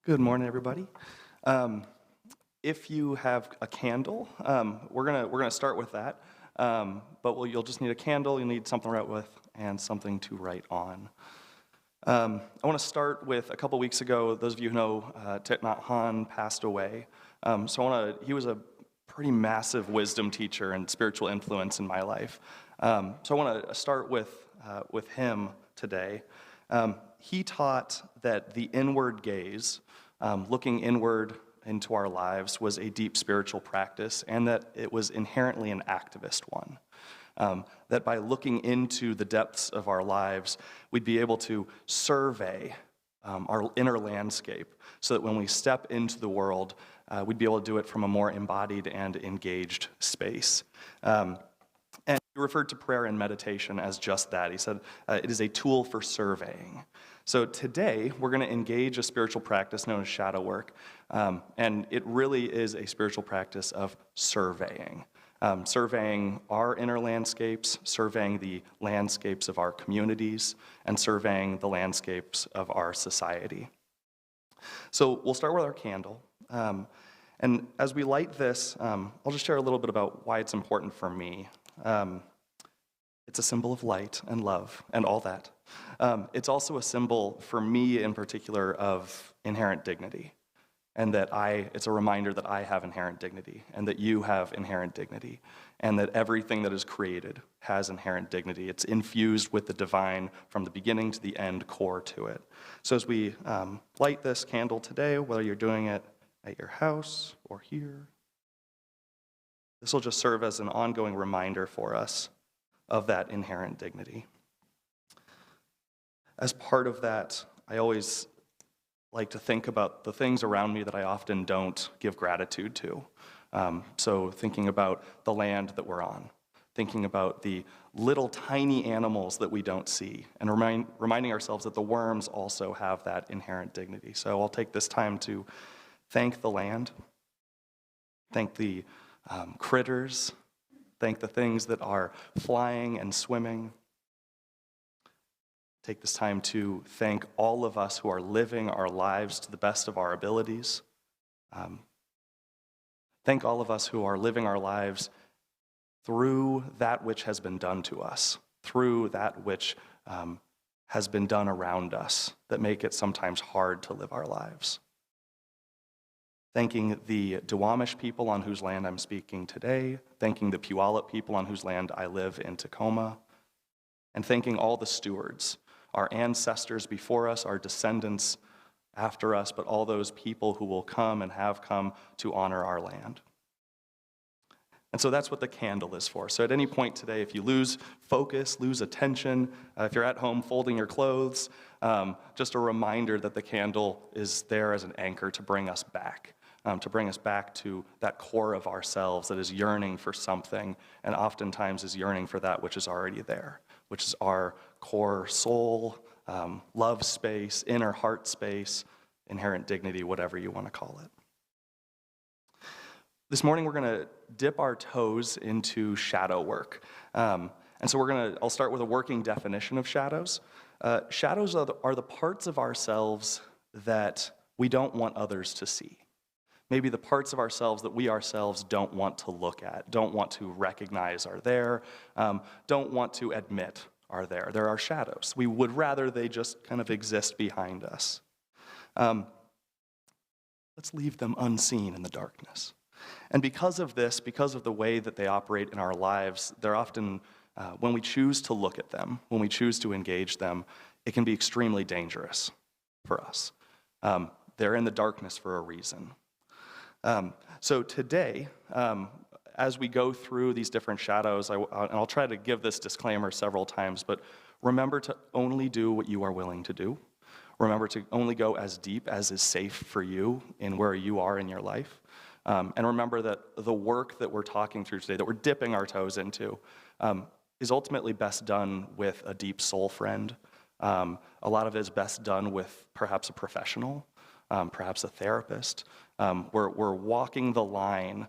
Good morning, everybody. If you have a candle, we're gonna start with that. You'll just need a candle. You'll need something to write with and something to write on. I want to start with a couple weeks ago. Those of you who know Thich Nhat Hanh passed away. He was a pretty massive wisdom teacher and spiritual influence in my life. So I want to start with him today. He taught that the inward gaze, looking inward into our lives, was a deep spiritual practice, and that it was inherently an activist one. That by looking into the depths of our lives, we'd be able to survey our inner landscape so that when we step into the world, we'd be able to do it from a more embodied and engaged space. And he referred to prayer and meditation as just that. He said it is a tool for surveying. So today, we're going to engage a spiritual practice known as shadow work. And it really is a spiritual practice of surveying. Surveying our inner landscapes, surveying the landscapes of our communities, and surveying the landscapes of our society. So we'll start with our candle. And as we light this, I'll just share a little bit about why it's important for me. It's a symbol of light and love and all that. It's also a symbol for me in particular of inherent dignity, and that it's a reminder that I have inherent dignity, and that you have inherent dignity, and that everything that is created has inherent dignity. It's infused with the divine from the beginning to the end core to it. So as we light this candle today, whether you're doing it at your house or here, this will just serve as an ongoing reminder for us of that inherent dignity. As part of that, I always like to think about the things around me that I often don't give gratitude to. So thinking about the land that we're on, thinking about the little tiny animals that we don't see, and reminding ourselves that the worms also have that inherent dignity. So I'll take this time to thank the land, thank the critters, thank the things that are flying and swimming. Take this time to thank all of us who are living our lives to the best of our abilities. Thank all of us who are living our lives through that which has been done to us, through that which has been done around us that make it sometimes hard to live our lives. Thanking the Duwamish people on whose land I'm speaking today, thanking the Puyallup people on whose land I live in Tacoma, and thanking all the stewards, our ancestors before us, our descendants after us, but all those people who will come and have come to honor our land. And so that's what the candle is for. So at any point today, if you lose focus, lose attention, if you're at home folding your clothes, just a reminder that the candle is there as an anchor to bring us back to that core of ourselves that is yearning for something, and oftentimes is yearning for that which is already there, which is our core soul, love space, inner heart space, inherent dignity, whatever you want to call it. This morning we're going to dip our toes into shadow work. And so I'll start with a working definition of shadows. Shadows are the parts of ourselves that we don't want others to see. Maybe the parts of ourselves that we ourselves don't want to look at, don't want to recognize are there, don't want to admit are there. There are shadows. We would rather they just kind of exist behind us. Let's leave them unseen in the darkness. And because of this, because of the way that they operate in our lives, they're often, when we choose to look at them, when we choose to engage them, it can be extremely dangerous for us. They're in the darkness for a reason. So today, as we go through these different shadows, and I'll try to give this disclaimer several times, but remember to only do what you are willing to do. Remember to only go as deep as is safe for you in where you are in your life. And remember that the work that we're talking through today, that we're dipping our toes into, is ultimately best done with a deep soul friend. A lot of it is best done with perhaps a professional, perhaps a therapist. We're walking the line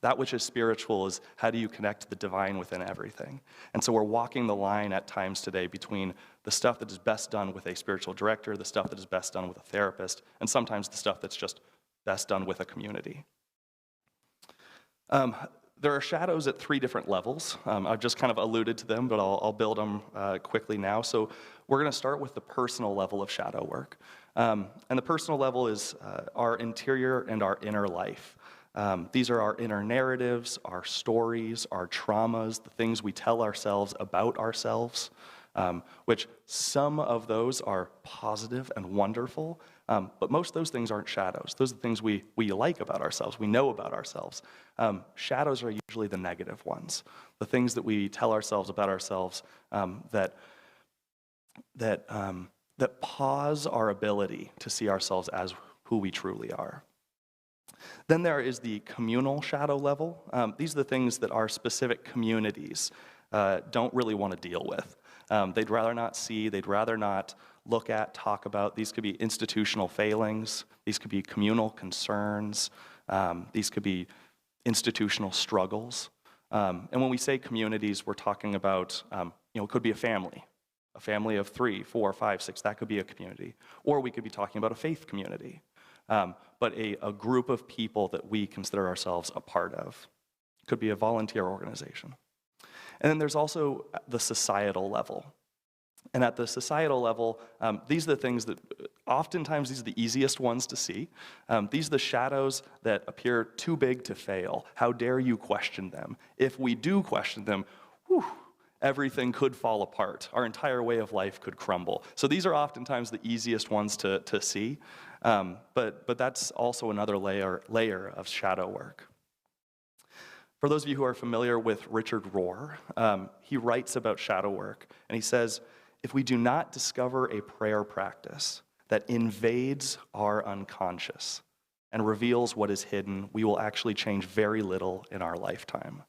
That which is spiritual is how do you connect the divine within everything. And so we're walking the line at times today between the stuff that is best done with a spiritual director, the stuff that is best done with a therapist, and sometimes the stuff that's just best done with a community. There are shadows at 3 different levels. I've just kind of alluded to them, but I'll build them quickly now. So we're going to start with the personal level of shadow work. And the personal level is our interior and our inner life. These are our inner narratives, our stories, our traumas, the things we tell ourselves about ourselves, which some of those are positive and wonderful, but most of those things aren't shadows. Those are the things we like about ourselves, we know about ourselves. Shadows are usually the negative ones, the things that we tell ourselves about ourselves that pause our ability to see ourselves as who we truly are. Then there is the communal shadow level. These are the things that our specific communities don't really want to deal with. They'd rather not see, they'd rather not look at, talk about. These could be institutional failings, these could be communal concerns, these could be institutional struggles. And when we say communities, we're talking about, it could be a family of 3, 4, 5, 6, that could be a community. Or we could be talking about a faith community. But a group of people that we consider ourselves a part of. Could be a volunteer organization. And then there's also the societal level. And at the societal level, these are the things that, oftentimes these are the easiest ones to see. These are the shadows that appear too big to fail. How dare you question them? If we do question them, everything could fall apart. Our entire way of life could crumble. So these are oftentimes the easiest ones to see. But that's also another layer of shadow work. For those of you who are familiar with Richard Rohr, he writes about shadow work, and he says, if we do not discover a prayer practice that invades our unconscious and reveals what is hidden, we will actually change very little in our lifetime.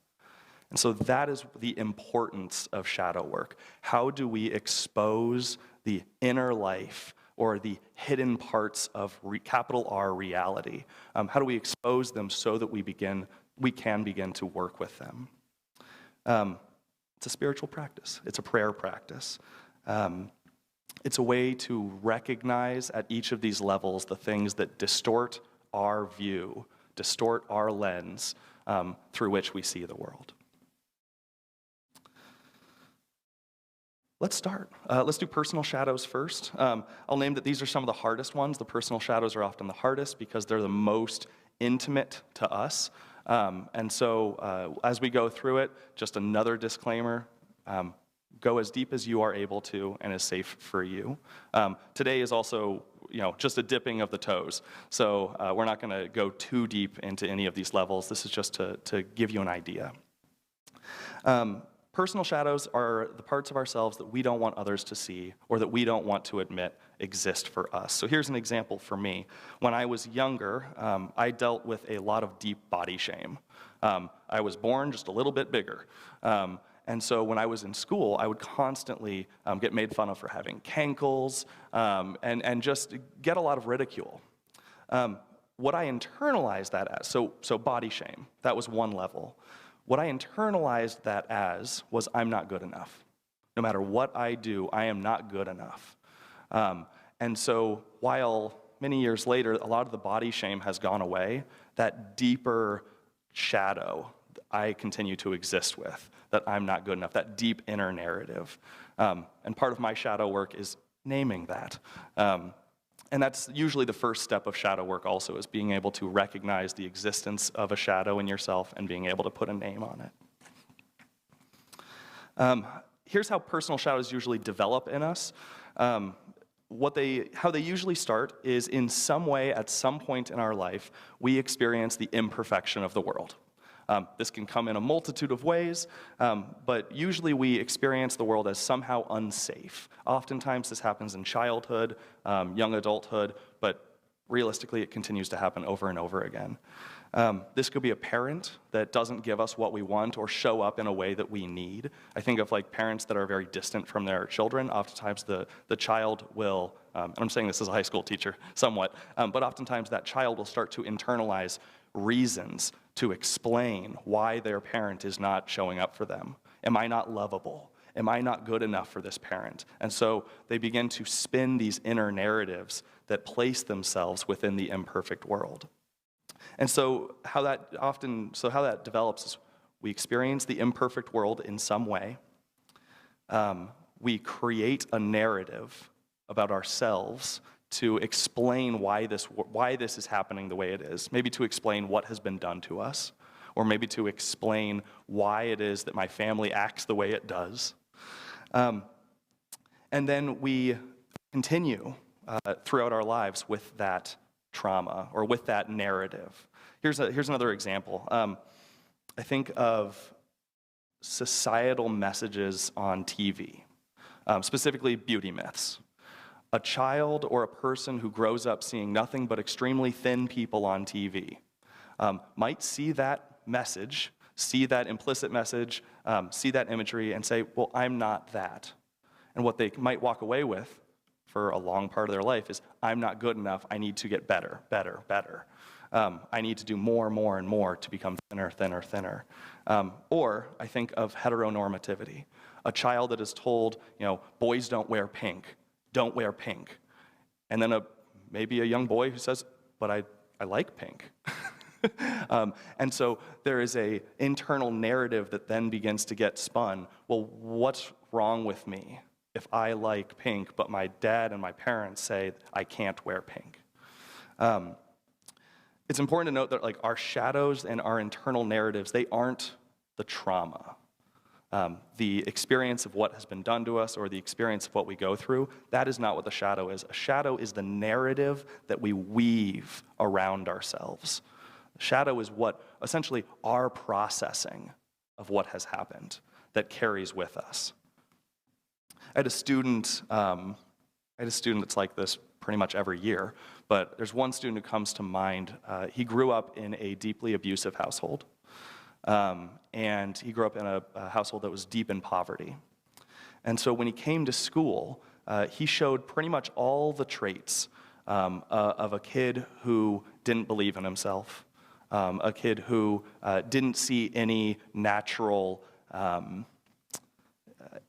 And so that is the importance of shadow work. How do we expose the inner life or the hidden parts of capital R reality? How do we expose them so that we can begin to work with them? It's a spiritual practice. It's a prayer practice. It's a way to recognize at each of these levels the things that distort our view, distort our lens through which we see the world. Let's start. Let's do personal shadows first. I'll name that these are some of the hardest ones. The personal shadows are often the hardest because they're the most intimate to us. And so as we go through it, just another disclaimer, go as deep as you are able to and is safe for you. Today is also just a dipping of the toes. So we're not going to go too deep into any of these levels. This is just to give you an idea. Personal shadows are the parts of ourselves that we don't want others to see or that we don't want to admit exist for us. So here's an example for me. When I was younger, I dealt with a lot of deep body shame. I was born just a little bit bigger. And so when I was in school, I would constantly get made fun of for having cankles and just get a lot of ridicule. What I internalized that as, so body shame, that was one level. What I internalized that as was I'm not good enough. No matter what I do, I am not good enough. And so while many years later, a lot of the body shame has gone away, that deeper shadow I continue to exist with, that I'm not good enough, that deep inner narrative. And part of my shadow work is naming that. And that's usually the first step of shadow work also, is being able to recognize the existence of a shadow in yourself and being able to put a name on it. Here's how personal shadows usually develop in us. How they usually start is in some way, at some point in our life, we experience the imperfection of the world. This can come in a multitude of ways, but usually we experience the world as somehow unsafe. Oftentimes this happens in childhood, young adulthood, but realistically it continues to happen over and over again. This could be a parent that doesn't give us what we want or show up in a way that we need. I think of parents that are very distant from their children. Oftentimes the child will, and I'm saying this as a high school teacher somewhat, but oftentimes that child will start to internalize reasons to explain why their parent is not showing up for them. Am I not lovable? Am I not good enough for this parent? And so they begin to spin these inner narratives that place themselves within the imperfect world. And so how that develops is we experience the imperfect world in some way. We create a narrative about ourselves to explain why this is happening the way it is. Maybe to explain what has been done to us, or maybe to explain why it is that my family acts the way it does. And then we continue throughout our lives with that trauma or with that narrative. Here's another example. I think of societal messages on TV, specifically beauty myths. A child or a person who grows up seeing nothing but extremely thin people on TV might see that message, see that implicit message, see that imagery, and say, well, I'm not that. And what they might walk away with for a long part of their life is, I'm not good enough, I need to get better, better, better. I need to do more, more, and more to become thinner, thinner, thinner. Or I think of heteronormativity. A child that is told, boys don't wear pink, don't wear pink. And then maybe a young boy who says, but I like pink. And so there is an internal narrative that then begins to get spun. Well, what's wrong with me if I like pink, but my dad and my parents say I can't wear pink? It's important to note that our shadows and our internal narratives, they aren't the trauma. The experience of what has been done to us or the experience of what we go through, that is not what the shadow is. A shadow is the narrative that we weave around ourselves. The shadow is what, essentially, our processing of what has happened that carries with us. I had a student that's like this pretty much every year, but there's one student who comes to mind. He grew up in a deeply abusive household. And he grew up in a household that was deep in poverty. And so when he came to school, he showed pretty much all the traits of a kid who didn't believe in himself, a kid who didn't see any natural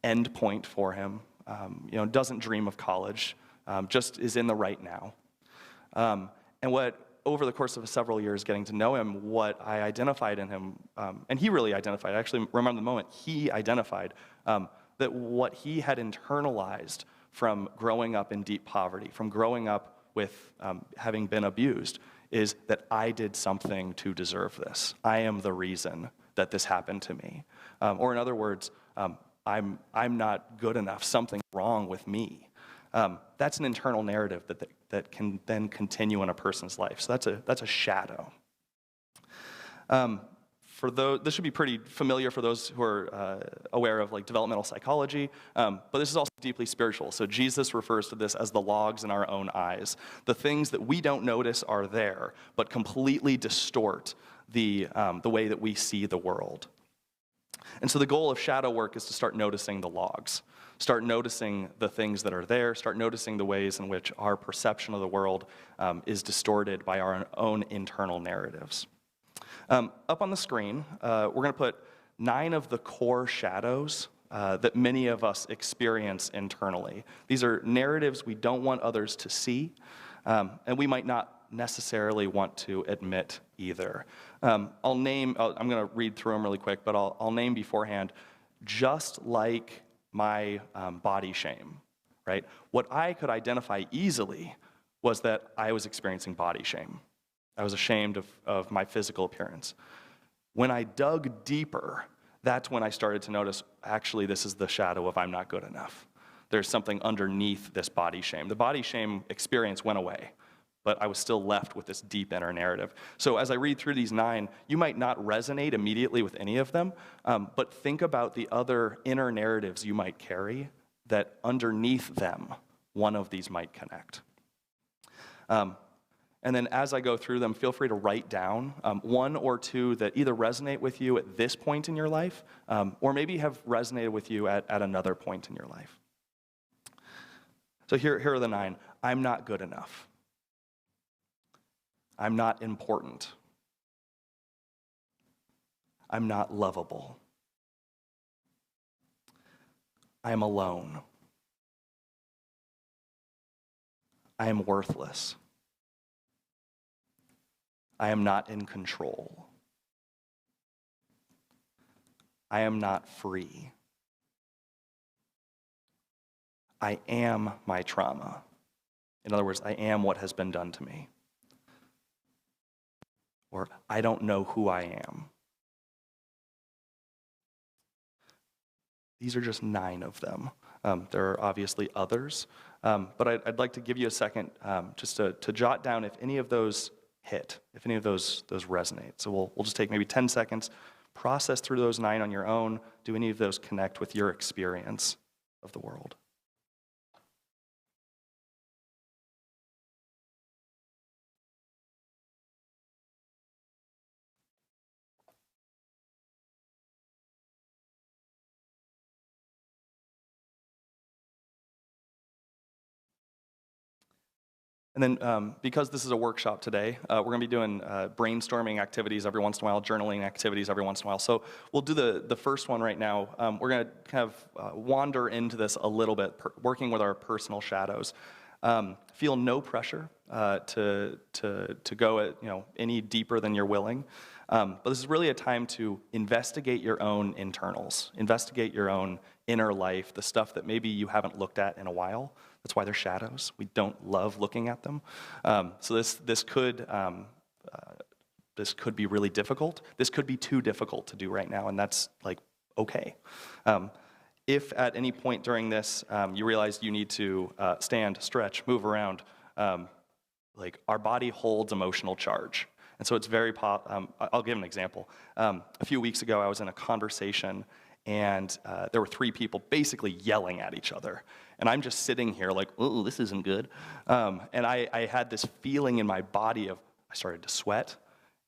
end point for him, doesn't dream of college, just is in the right now. And what over the course of several years getting to know him, what I identified in him, and he really identified, I actually remember the moment he identified, that what he had internalized from growing up in deep poverty, from growing up with having been abused, is that I did something to deserve this. I am the reason that this happened to me. Or in other words, I'm not good enough, something's wrong with me. That's an internal narrative that can then continue in a person's life. So that's a shadow. This should be pretty familiar for those who are aware of developmental psychology, but this is also deeply spiritual. So Jesus refers to this as the logs in our own eyes. The things that we don't notice are there, but completely distort the way that we see the world. And so the goal of shadow work is to start noticing the logs. Start noticing the things that are there. Start noticing the ways in which our perception of the world is distorted by our own internal narratives. Up on the screen, we're going to put 9 of the core shadows that many of us experience internally. These are narratives we don't want others to see, and we might not necessarily want to admit either. I'm going to read through them really quick, but I'll name beforehand, just like my body shame, right? What I could identify easily was that I was experiencing body shame. I was ashamed of my physical appearance. When I dug deeper, that's when I started to notice, actually, this is the shadow of I'm not good enough. There's something underneath this body shame. The body shame experience went away, but I was still left with this deep inner narrative. So as I read through these 9, you might not resonate immediately with any of them, but think about the other inner narratives you might carry that underneath them, one of these might connect. And then as I go through them, feel free to write down 1 or 2 that either resonate with you at this point in your life, or maybe have resonated with you at another point in your life. So here are the 9. I'm not good enough. I'm not important. I'm not lovable. I am alone. I am worthless. I am not in control. I am not free. I am my trauma. In other words, I am what has been done to me. Or I don't know who I am. These are just 9 of them. There are obviously others, but I'd like to give you a second just to jot down if any of those hit, if any of those resonate. So we'll just take maybe 10 seconds, process through those 9 on your own. Do any of those connect with your experience of the world? And then because this is a workshop today, we're going to be doing brainstorming activities every once in a while, journaling activities every once in a while. So we'll do the first one right now. We're going to kind of wander into this a little bit, working with our personal shadows. Feel no pressure to go any deeper than you're willing. But this is really a time to investigate your own internals, investigate your own inner life, the stuff that maybe you haven't looked at in a while. That's why they're shadows. We don't love looking at them. So this could be really difficult. This could be too difficult to do right now, and that's like okay. If at any point during this you realize you need to stand, stretch, move around, like our body holds emotional charge. And so it's very, I'll give an example. A few weeks ago, I was in a conversation, and there were 3 people basically yelling at each other. And I'm just sitting here like, oh, this isn't good. And I had this feeling in my body I started to sweat,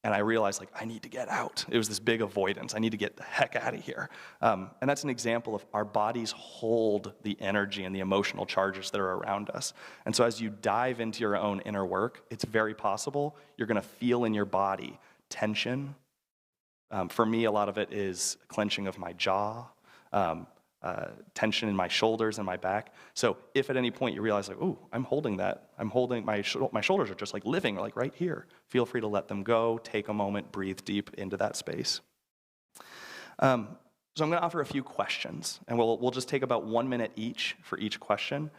and I realized, like, I need to get out. It was this big avoidance. I need to get the heck out of here. And that's an example of our bodies hold the energy and the emotional charges that are around us. And so as you dive into your own inner work, it's very possible you're going to feel in your body tension. For me, a lot of it is clenching of my jaw, tension in my shoulders and my back. So if at any point you realize, like, oh, I'm holding that, my shoulders are just like living like right here, feel free to let them go, take a moment, breathe deep into that space. So I'm going to offer a few questions, and we'll just take about 1 minute each for each question.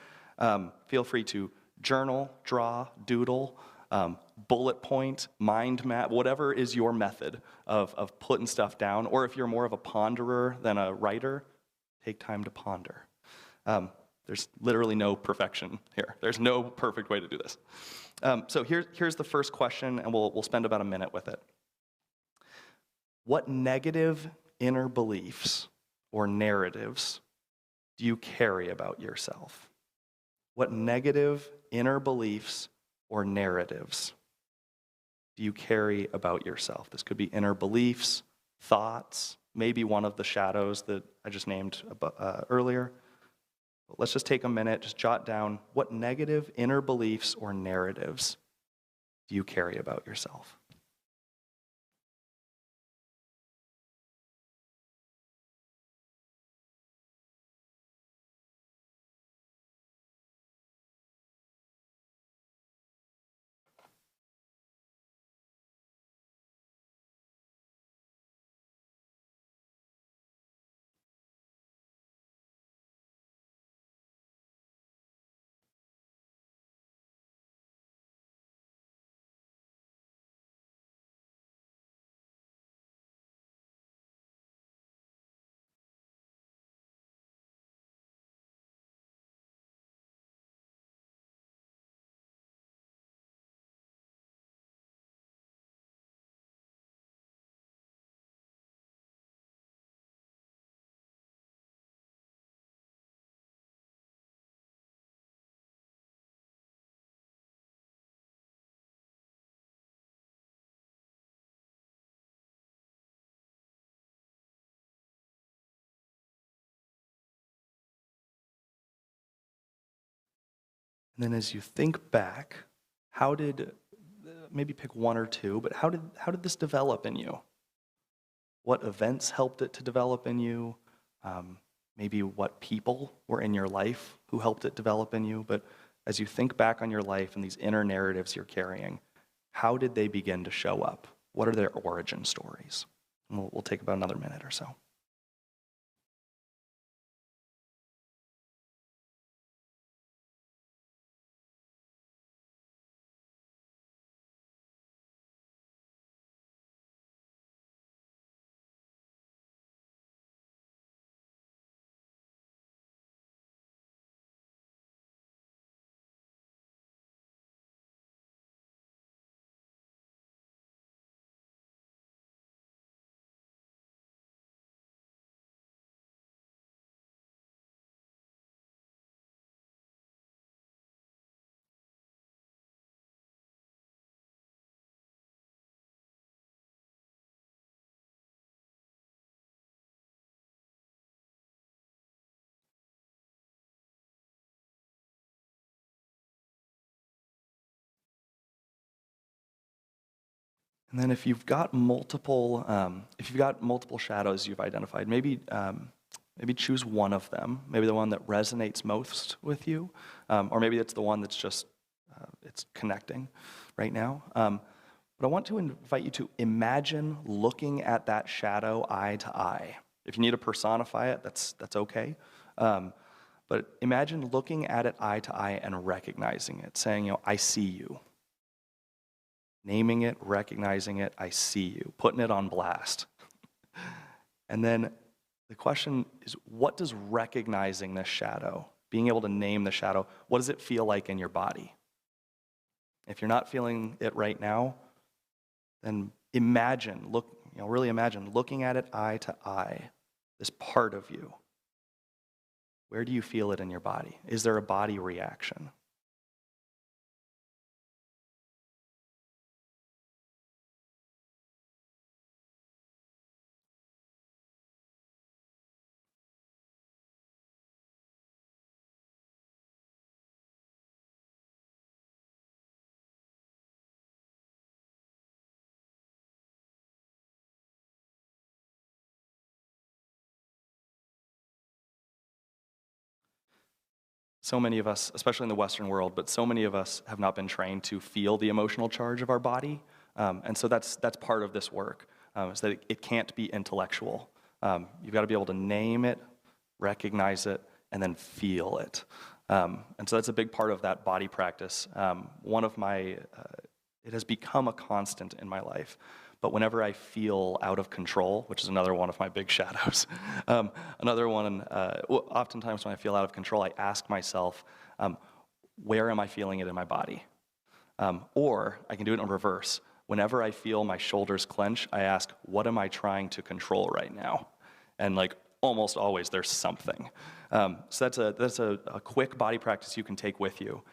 Feel free to journal, draw, doodle, bullet point, mind map, whatever is your method of putting stuff down. Or if you're more of a ponderer than a writer, take time to ponder. There's literally no perfection here. There's no perfect way to do this. So here's the first question, and we'll spend about a minute with it. What negative inner beliefs or narratives do you carry about yourself? What negative inner beliefs or narratives do you carry about yourself? This could be inner beliefs, thoughts, maybe one of the shadows that I just named earlier. But let's just take a minute, just jot down what negative inner beliefs or narratives do you carry about yourself? And then as you think back, how did, maybe pick one or two, but how did this develop in you? what events helped it to develop in you, maybe what people were in your life who helped it develop in you. But as you think back on your life and these inner narratives you're carrying, how did they begin to show up? What are their origin stories? And we'll take about another minute or so. And then if you've got multiple shadows you've identified, maybe choose one of them, maybe the one that resonates most with you, or maybe it's the one that's just it's connecting right now. But I want to invite you to imagine looking at that shadow eye to eye. If you need to personify it, that's okay. But imagine looking at it eye to eye and recognizing it, saying, I see you. Naming it, recognizing it, I see you, putting it on blast. And then the question is, what does recognizing this shadow, being able to name the shadow, what does it feel like in your body? If you're not feeling it right now, then really imagine looking at it eye to eye, this part of you. Where do you feel it in your body? Is there a body reaction? So many of us, especially in the Western world, but so many of us have not been trained to feel the emotional charge of our body. And so that's part of this work, is that it can't be intellectual. You've got to be able to name it, recognize it, and then feel it. And so that's a big part of that body practice. It has become a constant in my life. But whenever I feel out of control, which is another one of my big shadows, oftentimes when I feel out of control, I ask myself, where am I feeling it in my body? Or I can do it in reverse. Whenever I feel my shoulders clench, I ask, what am I trying to control right now? And almost always, there's something. So that's a quick body practice you can take with you,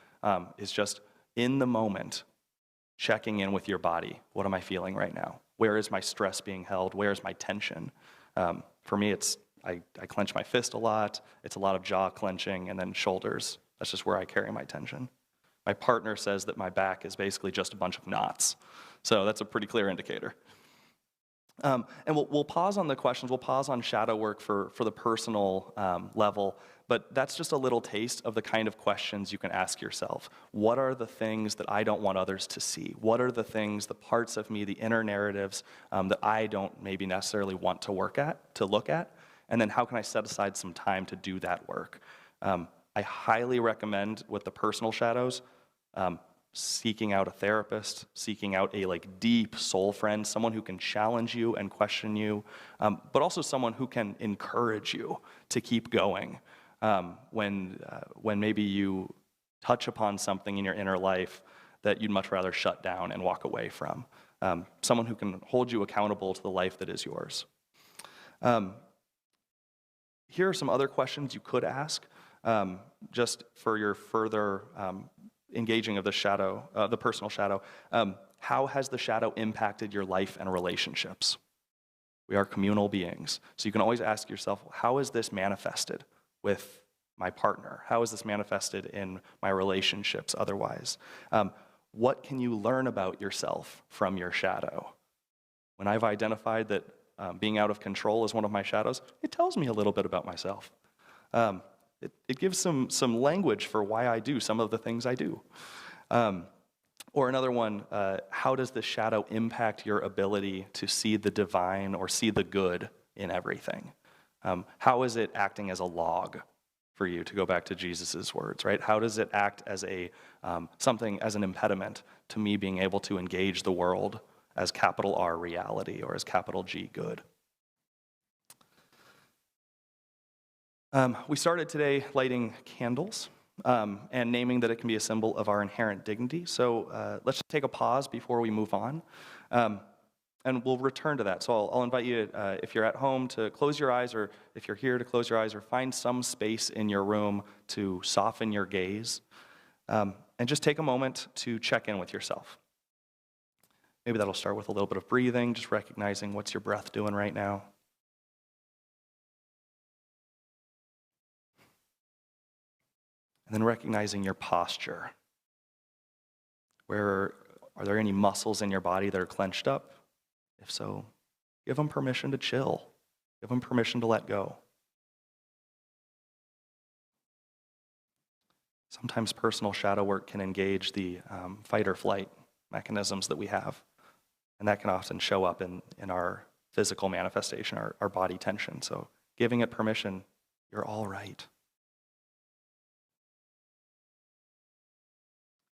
is just in the moment, checking in with your body. What am I feeling right now? Where is my stress being held? Where is my tension? For me, I clench my fist a lot. It's a lot of jaw clenching and then shoulders. That's just where I carry my tension. My partner says that my back is basically just a bunch of knots. So that's a pretty clear indicator. And we'll pause on the questions. We'll pause on shadow work for the personal level, but that's just a little taste of the kind of questions you can ask yourself. What are the things that I don't want others to see? What are the things, the parts of me, the inner narratives that I don't maybe necessarily want to look at? And then how can I set aside some time to do that work? I highly recommend with the personal shadows, seeking out a therapist, seeking out a deep soul friend, someone who can challenge you and question you, but also someone who can encourage you to keep going when maybe you touch upon something in your inner life that you'd much rather shut down and walk away from. Someone who can hold you accountable to the life that is yours. Here are some other questions you could ask just for your further engaging of the personal shadow. How has the shadow impacted your life and relationships? We are communal beings. So you can always ask yourself, how is this manifested with my partner? How is this manifested in my relationships otherwise? What can you learn about yourself from your shadow? When I've identified that being out of control is one of my shadows, it tells me a little bit about myself. It gives some language for why I do some of the things I do. Or another one, how does the shadow impact your ability to see the divine or see the good in everything? How is it acting as a log for you, to go back to Jesus' words, right? How does it act as something, as an impediment to me being able to engage the world as capital R reality or as capital G good? We started today lighting candles and naming that it can be a symbol of our inherent dignity. So let's just take a pause before we move on. And we'll return to that. So I'll invite you, if you're at home, to close your eyes, or if you're here, to close your eyes, or find some space in your room to soften your gaze. And just take a moment to check in with yourself. Maybe that'll start with a little bit of breathing, just recognizing what's your breath doing right now. And then recognizing your posture. Are there any muscles in your body that are clenched up? If so, give them permission to chill. Give them permission to let go. Sometimes personal shadow work can engage the fight or flight mechanisms that we have, and that can often show up in our physical manifestation, our body tension. So giving it permission, you're all right.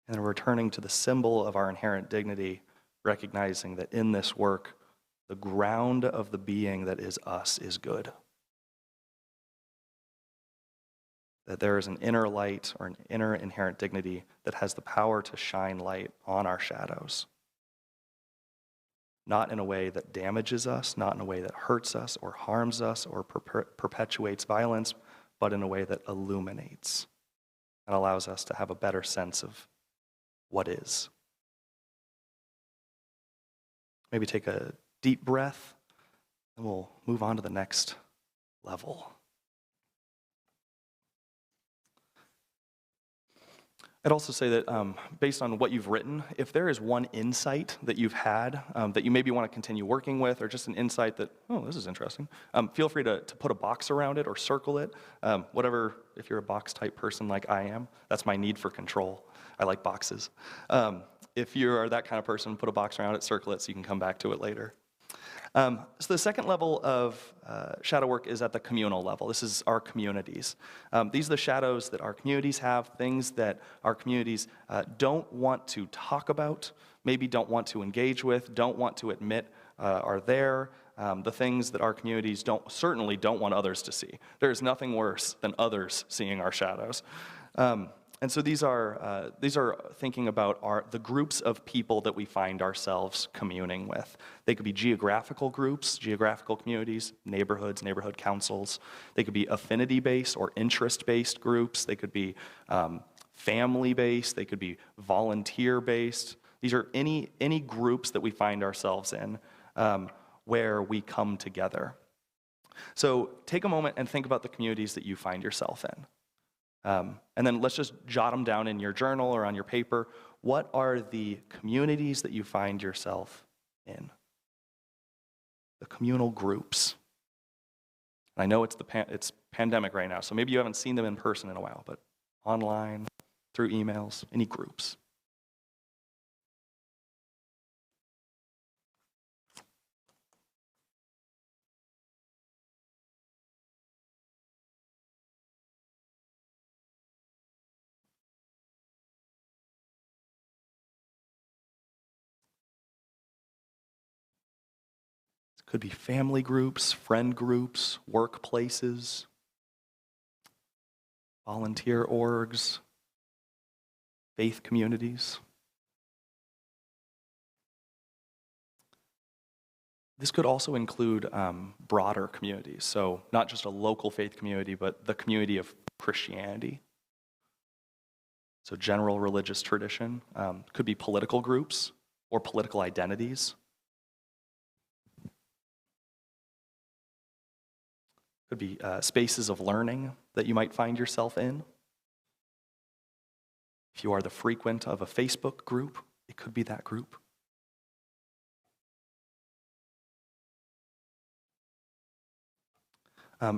And then returning to the symbol of our inherent dignity, recognizing that in this work, the ground of the being that is us is good. That there is an inner light or an inner inherent dignity that has the power to shine light on our shadows. Not in a way that damages us, not in a way that hurts us or harms us or perpetuates violence, but in a way that illuminates and allows us to have a better sense of what is. Maybe take a deep breath, and we'll move on to the next level. I'd also say that based on what you've written, if there is one insight that you've had that you maybe want to continue working with, or just an insight that, oh, this is interesting, feel free to put a box around it or circle it. Whatever, if you're a box type person like I am, that's my need for control. I like boxes. If you are that kind of person, put a box around it, circle it so you can come back to it later. So the second level of shadow work is at the communal level. This is our communities. These are the shadows that our communities have, things that our communities don't want to talk about, maybe don't want to engage with, don't want to admit are there, the things that our communities certainly don't want others to see. There is nothing worse than others seeing our shadows. And so these are thinking about the groups of people that we find ourselves communing with. They could be geographical groups, geographical communities, neighborhoods, neighborhood councils. They could be affinity-based or interest-based groups. They could be family-based. They could be volunteer-based. These are any groups that we find ourselves in where we come together. So take a moment and think about the communities that you find yourself in. And then let's just jot them down in your journal or on your paper. What are the communities that you find yourself in? The communal groups. I know it's pandemic right now, so maybe you haven't seen them in person in a while, but online, through emails, any groups. Could be family groups, friend groups, workplaces, volunteer orgs, faith communities. This could also include broader communities, so not just a local faith community, but the community of Christianity. So general religious tradition. Could be political groups or political identities. Could be spaces of learning that you might find yourself in. If you are the frequent of a Facebook group, it could be that group.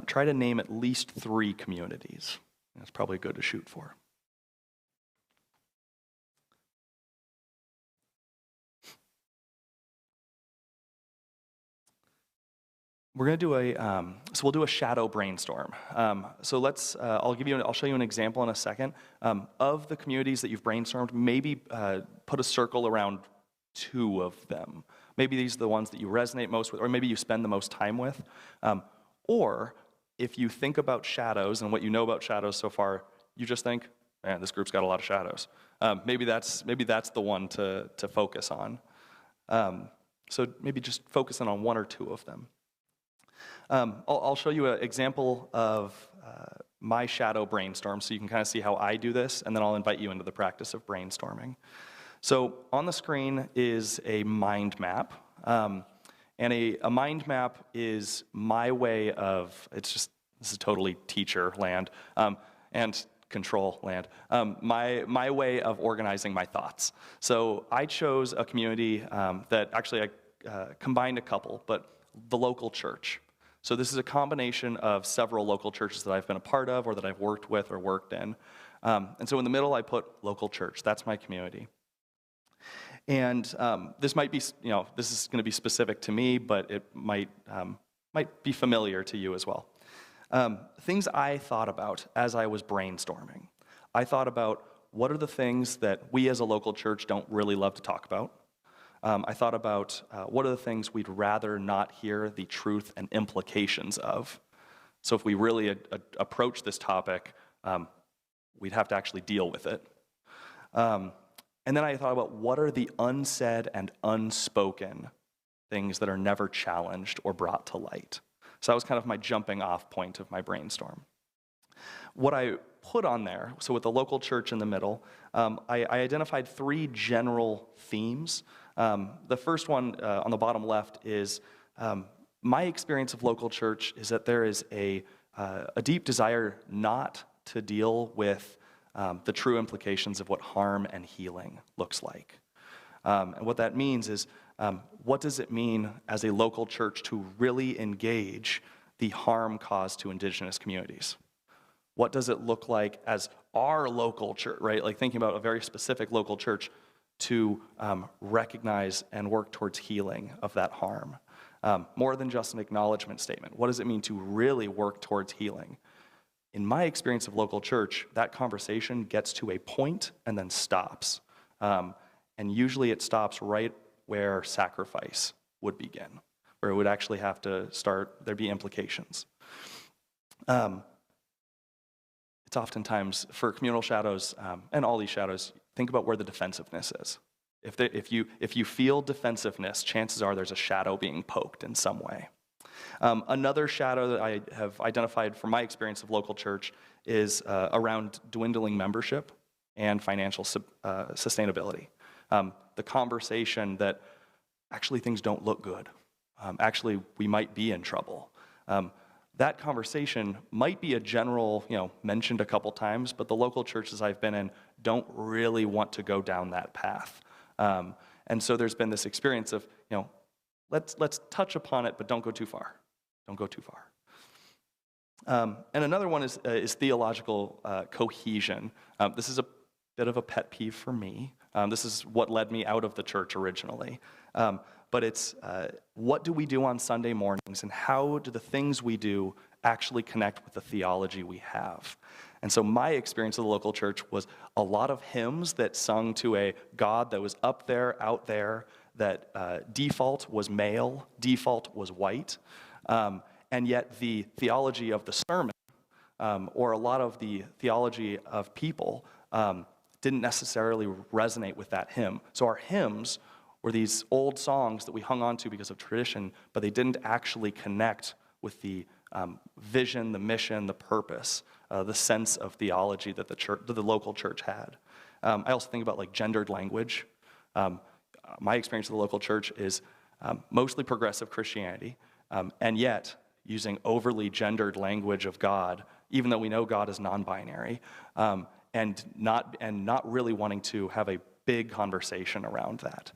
try to name at least 3 communities. That's probably good to shoot for. We're going to do we'll do a shadow brainstorm. So I'll show you an example in a second. Of the communities that you've brainstormed, maybe put a circle around 2 of them. Maybe these are the ones that you resonate most with, or maybe you spend the most time with. Or if you think about shadows and what you know about shadows so far, you just think, man, this group's got a lot of shadows. Maybe that's the one to focus on. So maybe just focusing on 1 or 2 of them. I'll show you an example of my shadow brainstorm so you can kind of see how I do this, and then I'll invite you into the practice of brainstorming. So on the screen is a mind map, and a mind map is my way of, this is totally teacher land, and control land, my way of organizing my thoughts. So I chose a community that actually I combined a couple, but the local church. So this is a combination of several local churches that I've been a part of or that I've worked with or worked in. And so in the middle, I put local church. That's my community. And this might be, this is going to be specific to me, but it might be familiar to you as well. Things I thought about as I was brainstorming. I thought about what are the things that we as a local church don't really love to talk about. I thought about what are the things we'd rather not hear the truth and implications of. So if we really approach this topic, we'd have to actually deal with it. And then I thought about what are the unsaid and unspoken things that are never challenged or brought to light. So that was kind of my jumping off point of my brainstorm. What I put on there, so with the local church in the middle, I identified 3 general themes. The first one on the bottom left is my experience of local church is that there is a deep desire not to deal with the true implications of what harm and healing looks like. And what that means is, what does it mean as a local church to really engage the harm caused to indigenous communities? What does it look like as our local church, right? Like thinking about a very specific local church to recognize and work towards healing of that harm. More than just an acknowledgement statement. What does it mean to really work towards healing? In my experience of local church, that conversation gets to a point and then stops. And usually it stops right where sacrifice would begin, where it would actually have to start, there'd be implications. It's oftentimes, for communal shadows, and all these shadows, think about where the defensiveness is. If you feel defensiveness, chances are there's a shadow being poked in some way. Another shadow that I have identified from my experience of local church is around dwindling membership and financial sustainability. The conversation that actually things don't look good. Actually, we might be in trouble. That conversation might be a general, mentioned a couple times, but the local churches I've been in don't really want to go down that path. And so there's been this experience of, let's touch upon it, but don't go too far. Don't go too far. And another one is theological cohesion. This is a bit of a pet peeve for me. This is what led me out of the church originally. But it's what do we do on Sunday mornings, and how do the things we do actually connect with the theology we have? And so my experience of the local church was a lot of hymns that sung to a God that was up there, out there, that default was male, default was white, and yet the theology of the sermon, or a lot of the theology of people, didn't necessarily resonate with that hymn. So our hymns were these old songs that we hung on to because of tradition, but they didn't actually connect with the vision, the mission, the purpose, the sense of theology that the local church had. I also think about gendered language. My experience of the local church is mostly progressive Christianity, and yet using overly gendered language of God, even though we know God is non-binary, and not really wanting to have a big conversation around that,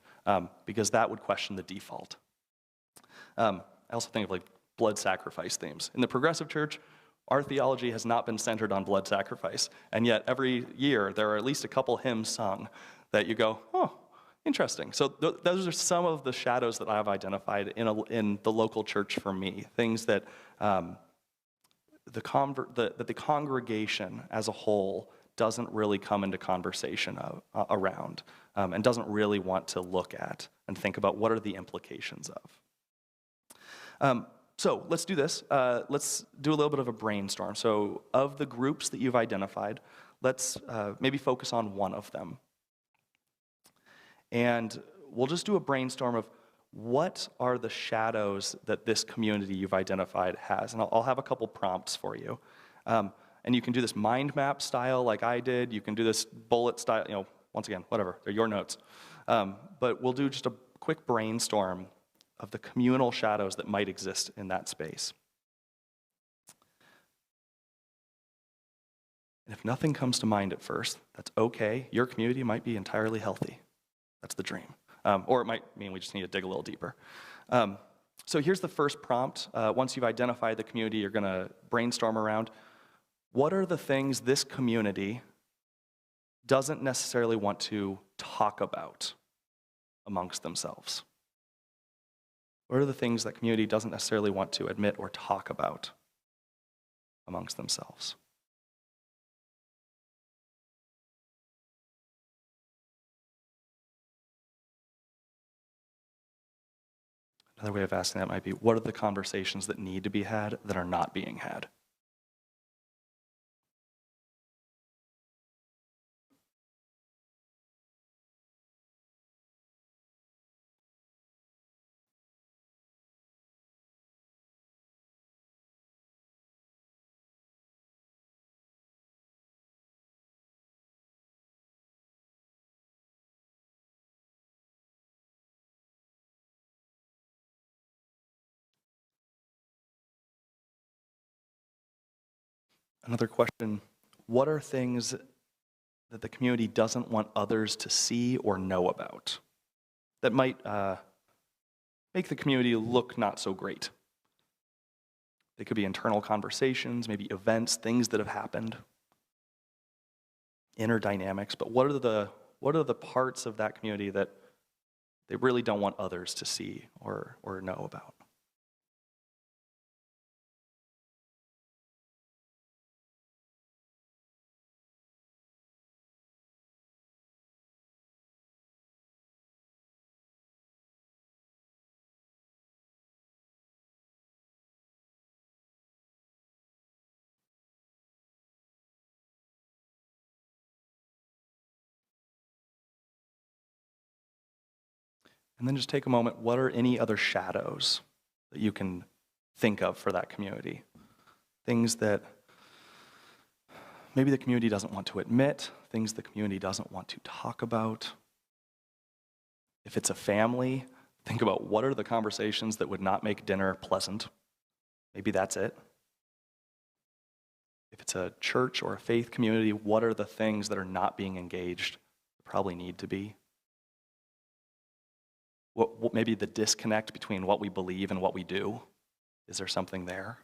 because that would question the default. I also think of blood sacrifice themes. In the progressive church, our theology has not been centered on blood sacrifice, and yet every year there are at least a couple hymns sung that you go, oh, interesting. So those are some of the shadows that I've identified in the local church for me, things that the congregation as a whole doesn't really come into conversation around and doesn't really want to look at and think about what are the implications of. So let's do this. Let's do a little bit of a brainstorm. So of the groups that you've identified, let's maybe focus on one of them. And we'll just do a brainstorm of what are the shadows that this community you've identified has. And I'll have a couple prompts for you. And you can do this mind map style like I did. You can do this bullet style, once again, whatever, they're your notes. But we'll do just a quick brainstorm of the communal shadows that might exist in that space. And if nothing comes to mind at first, that's okay. Your community might be entirely healthy. That's the dream. Or it might mean we just need to dig a little deeper. So here's the first prompt. Once you've identified the community you're going to brainstorm around, what are the things this community doesn't necessarily want to talk about amongst themselves? What are the things that community doesn't necessarily want to admit or talk about amongst themselves? Another way of asking that might be, what are the conversations that need to be had that are not being had? Another question, what are things that the community doesn't want others to see or know about that might make the community look not so great? They could be internal conversations, maybe events, things that have happened, inner dynamics, but what are the parts of that community that they really don't want others to see or know about? And then just take a moment, what are any other shadows that you can think of for that community? Things that maybe the community doesn't want to admit, things the community doesn't want to talk about. If it's a family, think about what are the conversations that would not make dinner pleasant. Maybe that's it. If it's a church or a faith community, what are the things that are not being engaged that probably need to be? What maybe the disconnect between what we believe and what we do? Is there something there?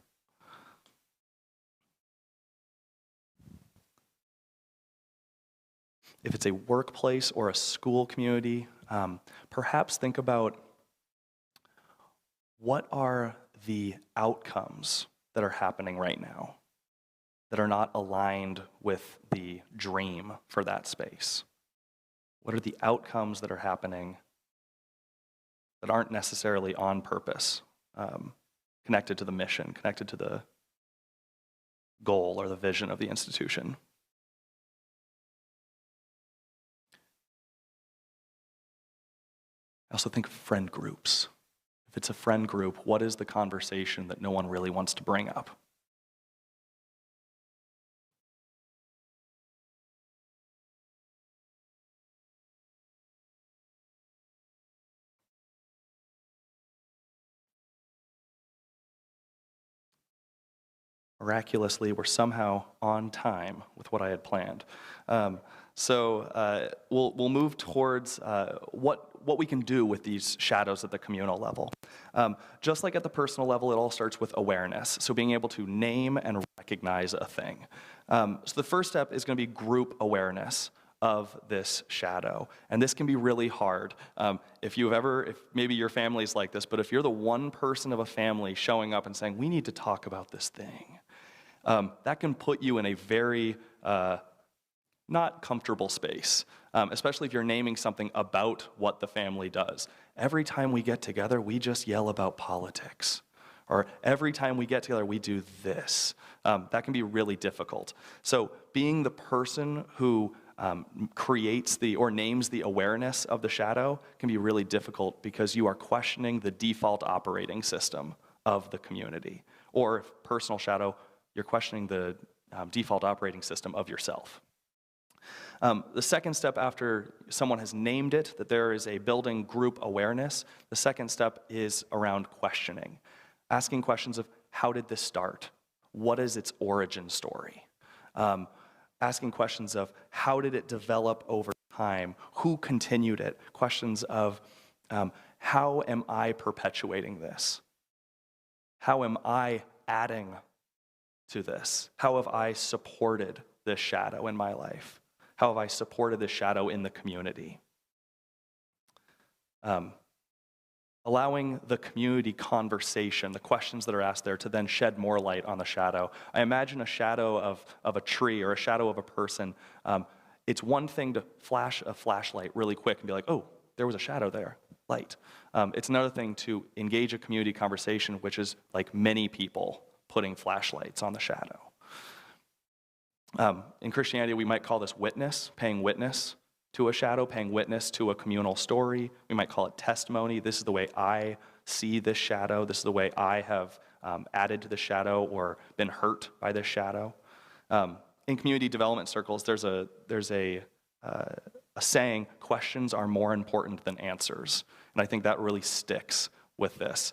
If it's a workplace or a school community, perhaps think about what are the outcomes that are happening right now that are not aligned with the dream for that space? What are the outcomes that are happening that aren't necessarily on purpose, connected to the mission, connected to the goal or the vision of the institution? I also think of friend groups. If it's a friend group, what is the conversation that no one really wants to bring up? Miraculously, we're somehow on time with what I had planned. So we'll move towards what what we can do with these shadows at the communal level. Just like at the personal level, it all starts with awareness. So being able to name and recognize a thing. So the first step is going to be group awareness of this shadow. And this can be really hard. If maybe your family's like this, but if you're the one person of a family showing up and saying, we need to talk about this thing, that can put you in a very not comfortable space, especially if you're naming something about what the family does. Every time we get together, we just yell about politics. Or every time we get together, we do this. That can be really difficult. So being the person who creates or names the awareness of the shadow can be really difficult because you are questioning the default operating system of the community. Or if personal shadow, you're questioning the default operating system of yourself. The second step after someone has named it, that there is a building group awareness, the second step is around questioning. Asking questions of how did this start? What is its origin story? Asking questions of how did it develop over time? Who continued it? Questions of how am I perpetuating this? How am I adding to this? How have I supported this shadow in my life? How have I supported this shadow in the community? Allowing the community conversation, the questions that are asked there, to then shed more light on the shadow. I imagine a shadow of a tree or a shadow of a person. It's one thing to flash a flashlight really quick and be like, oh, there was a shadow there, light. It's another thing to engage a community conversation, which is like many people putting flashlights on the shadow. In Christianity, we might call this witness, paying witness to a shadow, paying witness to a communal story. We might call it testimony. This is the way I see this shadow. This is the way I have added to the shadow or been hurt by this shadow. In community development circles, there's a saying, questions are more important than answers. And I think that really sticks with this.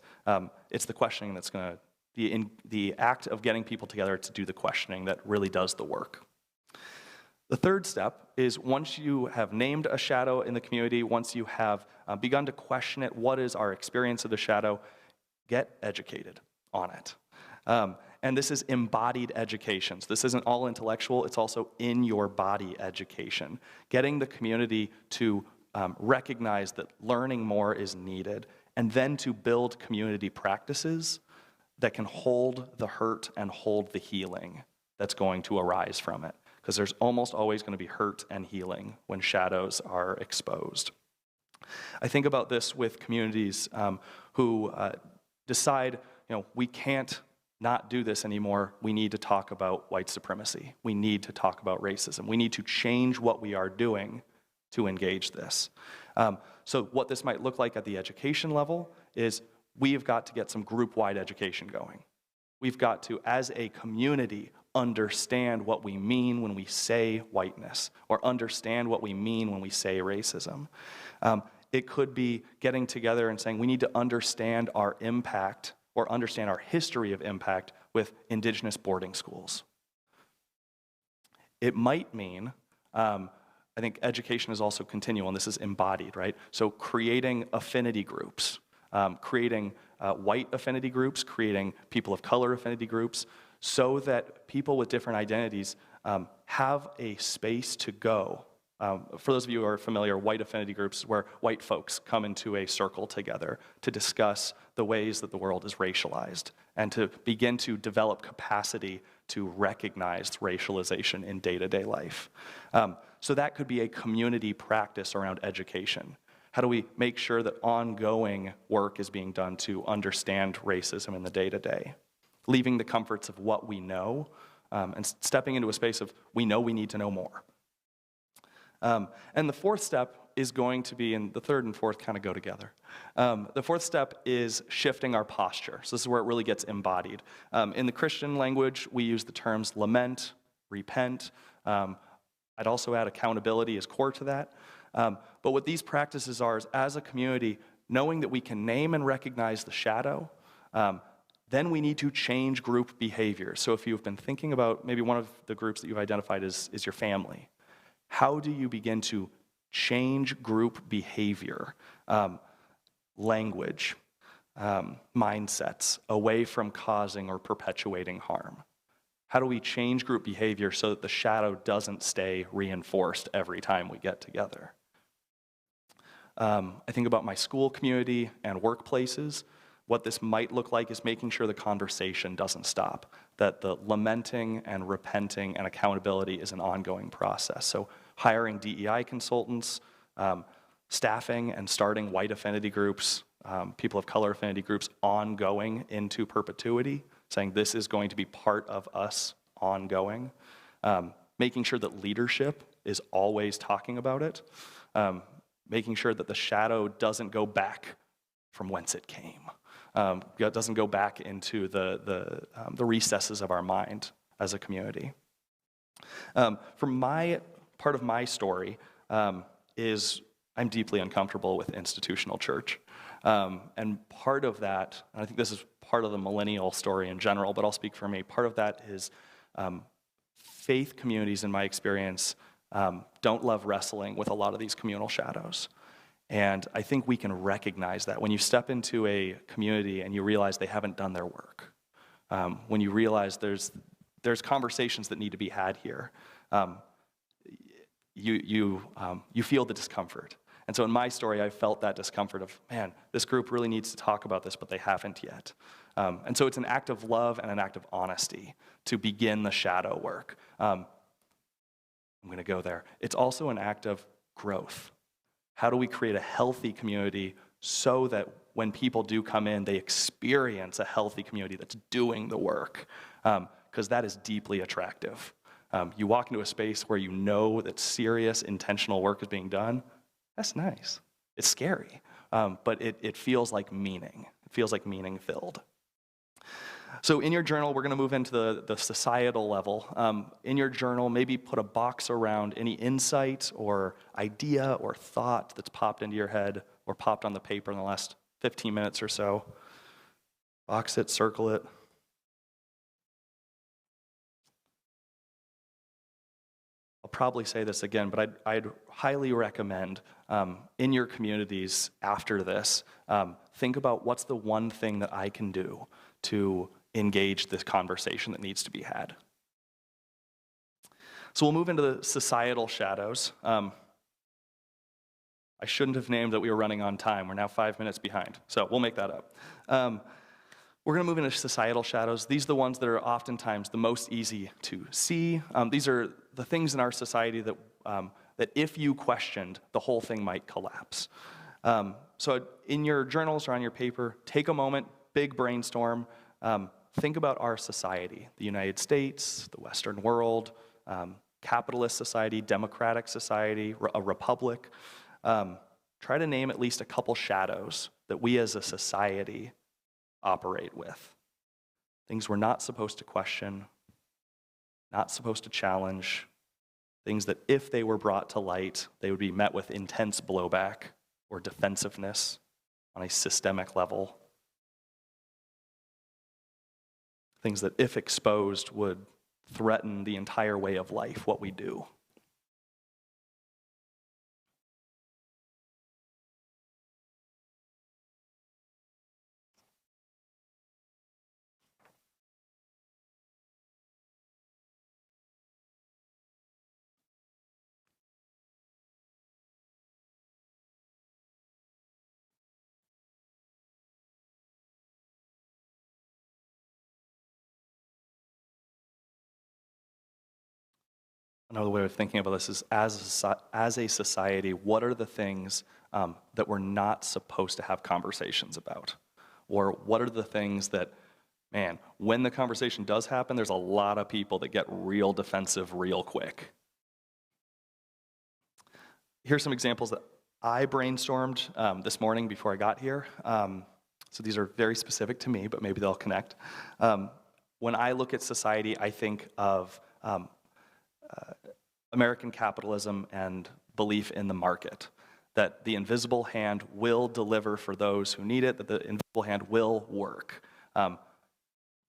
It's the questioning that's going to be the act of getting people together to do the questioning that really does the work. The third step is once you have named a shadow in the community, once you have begun to question it, what is our experience of the shadow, get educated on it. And this is embodied education. So this isn't all intellectual, it's also in your body education. Getting the community to recognize that learning more is needed, and then to build community practices that can hold the hurt and hold the healing that's going to arise from it. Because there's almost always going to be hurt and healing when shadows are exposed. I think about this with communities who decide, we can't not do this anymore. We need to talk about white supremacy. We need to talk about racism. We need to change what we are doing to engage this. So what this might look like at the education level is we've got to get some group-wide education going. We've got to, as a community, understand what we mean when we say whiteness, or understand what we mean when we say racism. It could be getting together and saying we need to understand our impact or understand our history of impact with indigenous boarding schools. It might mean, I think education is also continual, and this is embodied, right? So creating affinity groups, creating white affinity groups, creating people of color affinity groups, so that people with different identities have a space to go. For those of you who are familiar, white affinity groups where white folks come into a circle together to discuss the ways that the world is racialized and to begin to develop capacity to recognize racialization in day-to-day life. So that could be a community practice around education. How do we make sure that ongoing work is being done to understand racism in the day-to-day? Leaving the comforts of what we know and stepping into a space of we know we need to know more. And the fourth step is going to be, and the third and fourth kind of go together. The fourth step is shifting our posture. So this is where it really gets embodied. In the Christian language, we use the terms lament, repent. I'd also add accountability as core to that. But what these practices are is, as a community, knowing that we can name and recognize the shadow, then we need to change group behavior. So if you've been thinking about maybe one of the groups that you've identified is your family, how do you begin to change group behavior, language, mindsets away from causing or perpetuating harm? How do we change group behavior so that the shadow doesn't stay reinforced every time we get together? I think about my school community and workplaces. What this might look like is making sure the conversation doesn't stop, that the lamenting and repenting and accountability is an ongoing process. So hiring DEI consultants, staffing and starting white affinity groups, people of color affinity groups ongoing into perpetuity, saying this is going to be part of us ongoing, making sure that leadership is always talking about it, making sure that the shadow doesn't go back from whence it came, doesn't go back into the recesses of our mind as a community. From my part of my story is I'm deeply uncomfortable with institutional church. And part of that, and I think this is part of the millennial story in general, but I'll speak for me, part of that is faith communities, in my experience, don't love wrestling with a lot of these communal shadows. And I think we can recognize that when you step into a community and you realize they haven't done their work, when you realize there's conversations that need to be had here, you feel the discomfort. And so in my story, I felt that discomfort of, man, this group really needs to talk about this, but they haven't yet. And so it's an act of love and an act of honesty to begin the shadow work. I'm going to go there. It's also an act of growth. How do we create a healthy community so that when people do come in, they experience a healthy community that's doing the work? Because that is deeply attractive. You walk into a space where you know that serious, intentional work is being done. That's nice. It's scary, but it feels like meaning. It feels like meaning-filled. So in your journal, we're going to move into the societal level. In your journal, maybe put a box around any insight or idea or thought that's popped into your head or popped on the paper in the last 15 minutes or so. Box it, circle it. I'll probably say this again, but I'd highly recommend in your communities after this, think about what's the one thing that I can do to engage this conversation that needs to be had. So we'll move into the societal shadows. I shouldn't have named that we were running on time. We're now 5 minutes behind, so we'll make that up. We're going to move into societal shadows. These are the ones that are oftentimes the most easy to see. These are the things in our society that if you questioned, the whole thing might collapse. So in your journals or on your paper, take a moment, big brainstorm. Think about our society, the United States, the Western world, capitalist society, democratic society, a republic. Try to name at least a couple shadows that we as a society operate with. Things we're not supposed to question, not supposed to challenge, things that if they were brought to light, they would be met with intense blowback or defensiveness on a systemic level. Things that if exposed would threaten the entire way of life, what we do. Another way of thinking about this is as a society, what are the things that we're not supposed to have conversations about? Or what are the things that, man, when the conversation does happen, there's a lot of people that get real defensive real quick. Here's some examples that I brainstormed this morning before I got here. So these are very specific to me, but maybe they'll connect. When I look at society, I think of American capitalism and belief in the market, that the invisible hand will deliver for those who need it, that the invisible hand will work.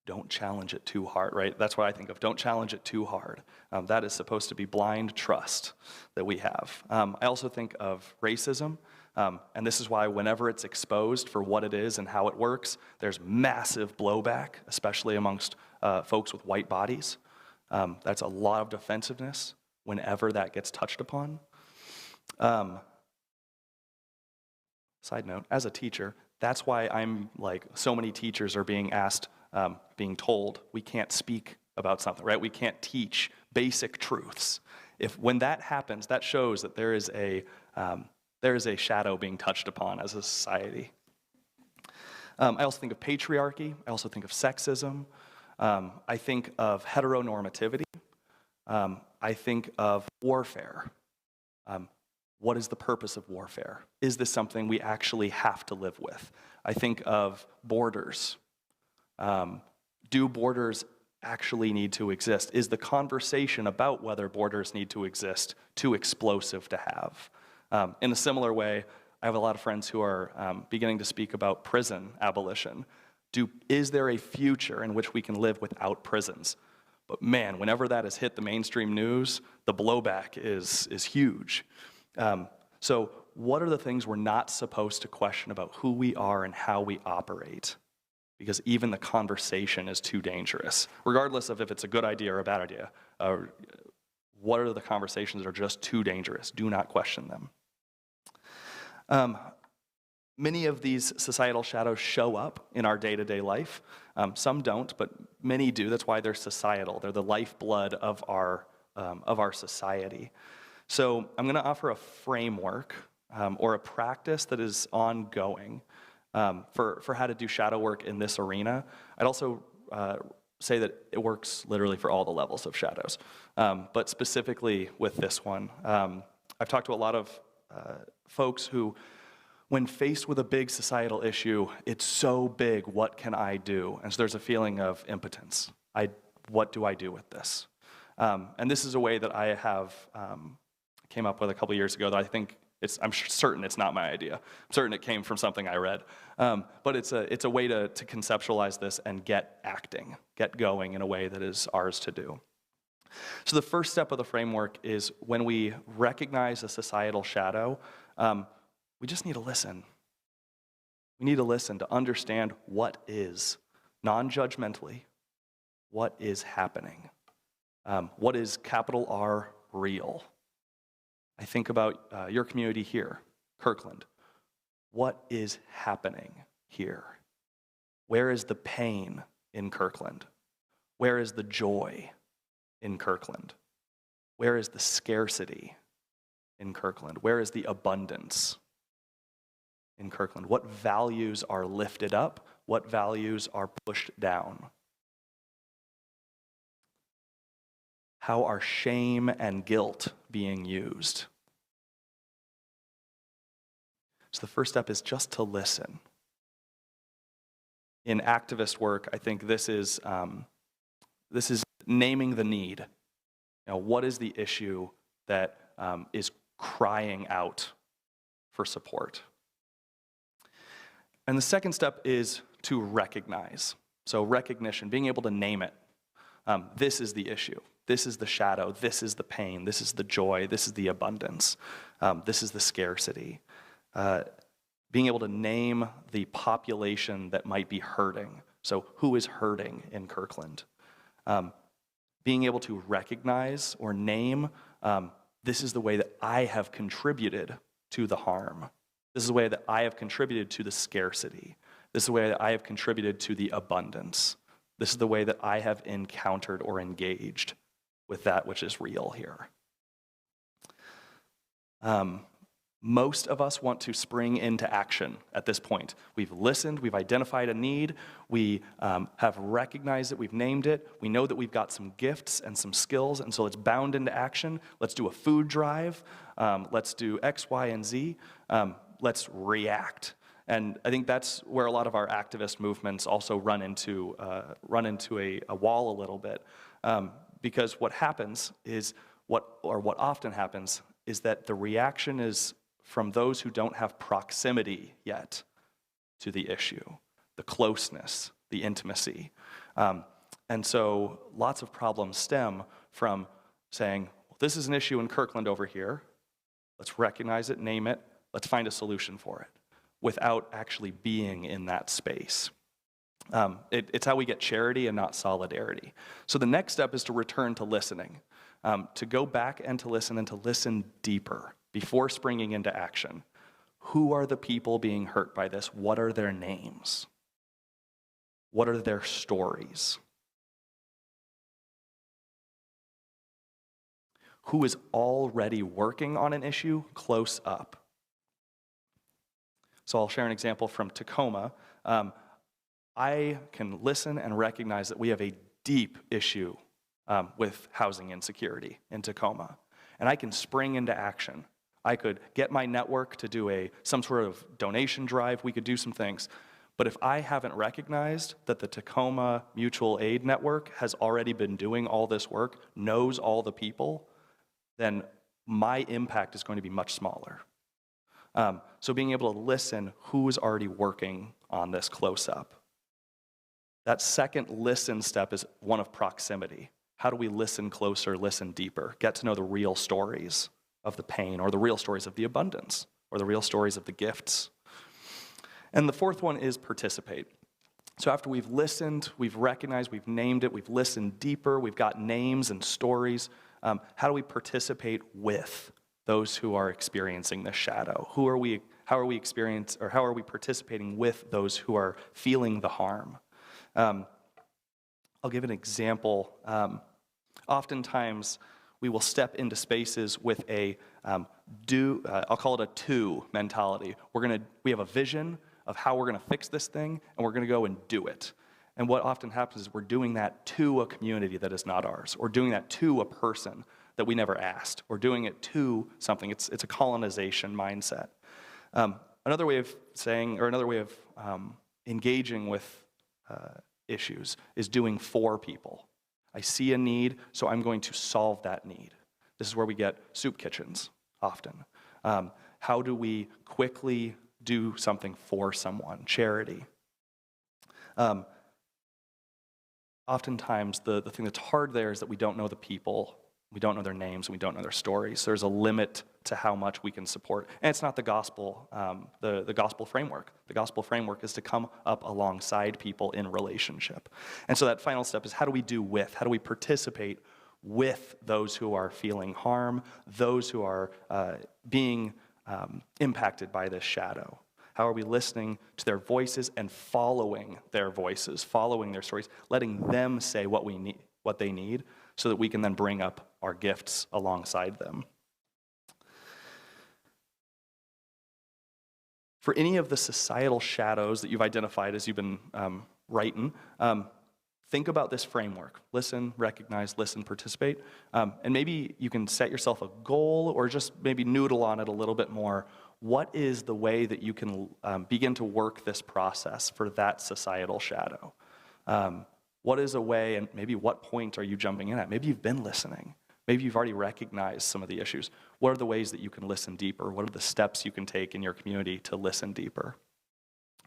don't challenge it too hard, right? That's what I think of. Don't challenge it too hard. That is supposed to be blind trust that we have. I also think of racism, and this is why whenever it's exposed for what it is and how it works, there's massive blowback, especially amongst folks with white bodies. That's a lot of defensiveness whenever that gets touched upon. Side note, as a teacher, that's why I'm like, so many teachers are being asked, being told, we can't speak about something, right? We can't teach basic truths. When that happens, that shows that there is a shadow being touched upon as a society. I also think of patriarchy. I also think of sexism. I think of heteronormativity. I think of warfare. What is the purpose of warfare? Is this something we actually have to live with? I think of borders. Do borders actually need to exist? Is the conversation about whether borders need to exist too explosive to have? In a similar way, I have a lot of friends who are beginning to speak about prison abolition. Is there a future in which we can live without prisons? But man, whenever that has hit the mainstream news, the blowback is huge. So what are the things we're not supposed to question about who we are and how we operate? Because even the conversation is too dangerous. Regardless of if it's a good idea or a bad idea, what are the conversations that are just too dangerous? Do not question them. Many of these societal shadows show up in our day-to-day life. Some don't, but many do. That's why they're societal. They're the lifeblood of our society. So I'm going to offer a framework or a practice that is ongoing for how to do shadow work in this arena. I'd also say that it works literally for all the levels of shadows, but specifically with this one. I've talked to a lot of folks who, when faced with a big societal issue, it's so big, what can I do? And so there's a feeling of impotence. What do I do with this? And this is a way that I have came up with a couple years ago that I think I'm certain it's not my idea. I'm certain it came from something I read. But it's a way to conceptualize this and get going in a way that is ours to do. So the first step of the framework is when we recognize a societal shadow, we just need to listen. We need to listen to understand what is, non-judgmentally, what is happening. What is capital R real? I think about your community here, Kirkland. What is happening here? Where is the pain in Kirkland? Where is the joy in Kirkland? Where is the scarcity in Kirkland? Where is the abundance in Kirkland? What values are lifted up? What values are pushed down? How are shame and guilt being used? So the first step is just to listen. In activist work, I think this is naming the need. What is the issue that is crying out for support? And the second step is to recognize. So recognition, being able to name it. This is the issue. This is the shadow. This is the pain. This is the joy. This is the abundance. This is the scarcity. Being able to name the population that might be hurting. So who is hurting in Kirkland? Being able to recognize or name, this is the way that I have contributed to the harm. This is the way that I have contributed to the scarcity. This is the way that I have contributed to the abundance. This is the way that I have encountered or engaged with that which is real here. Most of us want to spring into action at this point. We've listened, we've identified a need, we have recognized it, we've named it, we know that we've got some gifts and some skills, and so let's bound into action. Let's do a food drive, let's do X, Y, and Z, let's react. And I think that's where a lot of our activist movements also run into a wall a little bit, because what happens is, what often happens is that the reaction is from those who don't have proximity yet to the issue, the closeness, the intimacy. And so lots of problems stem from saying, well, this is an issue in Kirkland over here. Let's recognize it, name it, let's find a solution for it, without actually being in that space. It's how we get charity and not solidarity. So the next step is to return to listening, to go back and to listen deeper before springing into action. Who are the people being hurt by this? What are their names? What are their stories? Who is already working on an issue close up? So I'll share an example from Tacoma. I can listen and recognize that we have a deep issue with housing insecurity in Tacoma. And I can spring into action. I could get my network to do some sort of donation drive. We could do some things. But if I haven't recognized that the Tacoma Mutual Aid Network has already been doing all this work, knows all the people, then my impact is going to be much smaller. So being able to listen, who is already working on this close up? That second listen step is one of proximity. How do we listen closer, listen deeper, get to know the real stories of the pain, or the real stories of the abundance, or the real stories of the gifts? And the fourth one is participate. So after we've listened, we've recognized, we've named it, we've listened deeper, we've got names and stories, how do we participate with those who are experiencing this shadow? How are we participating with those who are feeling the harm? I'll give an example. Oftentimes, we will step into spaces with I'll call it a to mentality. We have a vision of how we're gonna fix this thing, and we're gonna go and do it. And what often happens is we're doing that to a community that is not ours, or doing that to a person that we never asked, or doing it to something. It's a colonization mindset. Another way of engaging with issues is doing for people. I see a need, so I'm going to solve that need. This is where we get soup kitchens often. How do we quickly do something for someone? Charity. Oftentimes, the thing that's hard there is that we don't know the people, we don't know their names, and we don't know their stories. So there's a limit to how much we can support. And it's not the gospel, the gospel framework. The gospel framework is to come up alongside people in relationship. And so that final step is how do we participate with those who are feeling harm, those who are being impacted by this shadow? How are we listening to their voices and following their voices, following their stories, letting them say what they need, so that we can then bring up our gifts alongside them? For any of the societal shadows that you've identified as you've been writing, think about this framework. Listen, recognize, listen, participate. And maybe you can set yourself a goal, or just maybe noodle on it a little bit more. What is the way that you can begin to work this process for that societal shadow? What is a way, and maybe what point are you jumping in at? Maybe you've been listening. Maybe you've already recognized some of the issues. What are the ways that you can listen deeper? What are the steps you can take in your community to listen deeper?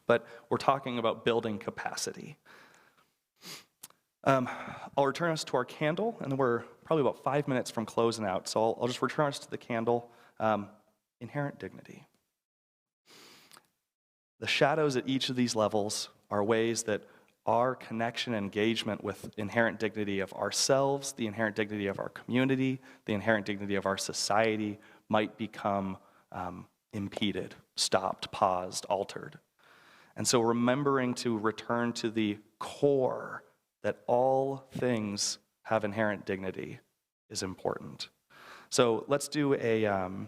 But we're talking about building capacity. I'll return us to our candle, and then we're probably about 5 minutes from closing out. So I'll just return us to the candle. Inherent dignity. The shadows at each of these levels are ways that our connection and engagement with inherent dignity of ourselves, the inherent dignity of our community, the inherent dignity of our society might become impeded, stopped, paused, altered. And so remembering to return to the core that all things have inherent dignity is important. So let's go ahead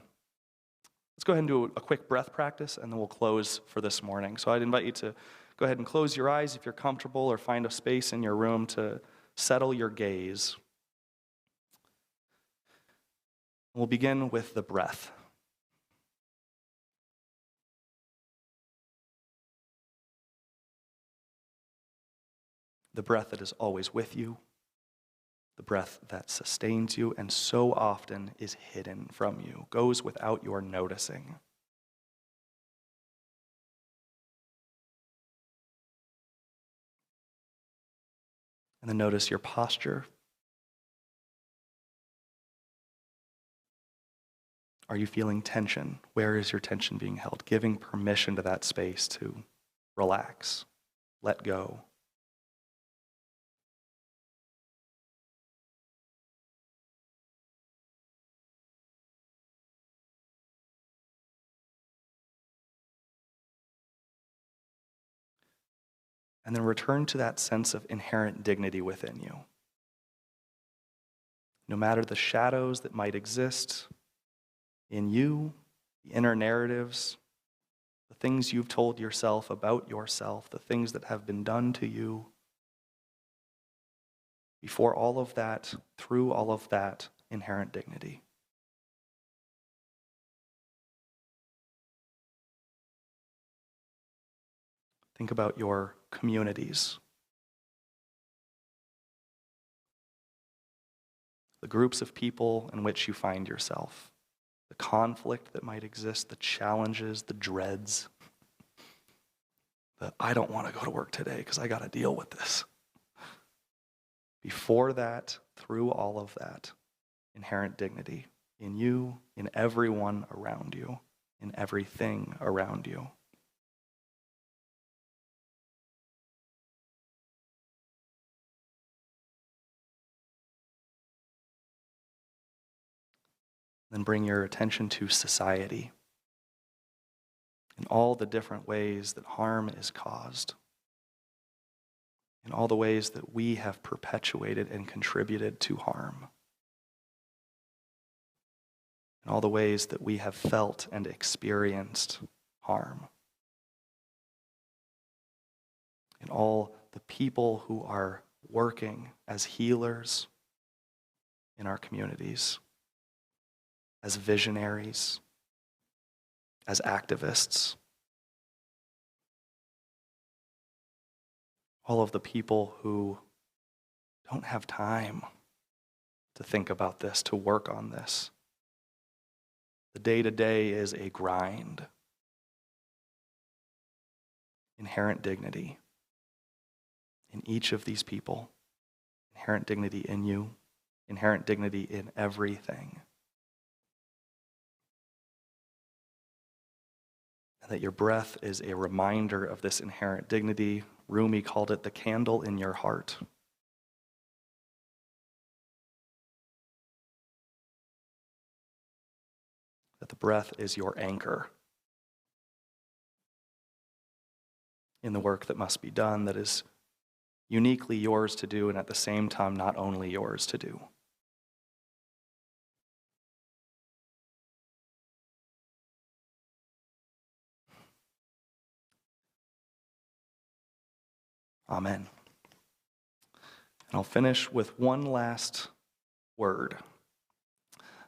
and do a quick breath practice, and then we'll close for this morning. So I'd invite you to go ahead and close your eyes if you're comfortable, or find a space in your room to settle your gaze. We'll begin with the breath. The breath that is always with you, the breath that sustains you and so often is hidden from you, goes without your noticing. And then notice your posture. Are you feeling tension? Where is your tension being held? Giving permission to that space to relax, let go. And then return to that sense of inherent dignity within you. No matter the shadows that might exist in you, the inner narratives, the things you've told yourself about yourself, the things that have been done to you, before all of that, through all of that, inherent dignity. Think about your communities, the groups of people in which you find yourself, the conflict that might exist, the challenges, the dreads, the I don't want to go to work today because I got to deal with this. Before that, through all of that, inherent dignity in you, in everyone around you, in everything around you. Then bring your attention to society in all the different ways that harm is caused, in all the ways that we have perpetuated and contributed to harm, in all the ways that we have felt and experienced harm, in all the people who are working as healers in our communities, as visionaries, as activists. All of the people who don't have time to think about this, to work on this. The day-to-day is a grind. Inherent dignity in each of these people. Inherent dignity in you. Inherent dignity in everything. And that your breath is a reminder of this inherent dignity. Rumi called it the candle in your heart. That the breath is your anchor in the work that must be done, that is uniquely yours to do, and at the same time not only yours to do. Amen. And I'll finish with one last word.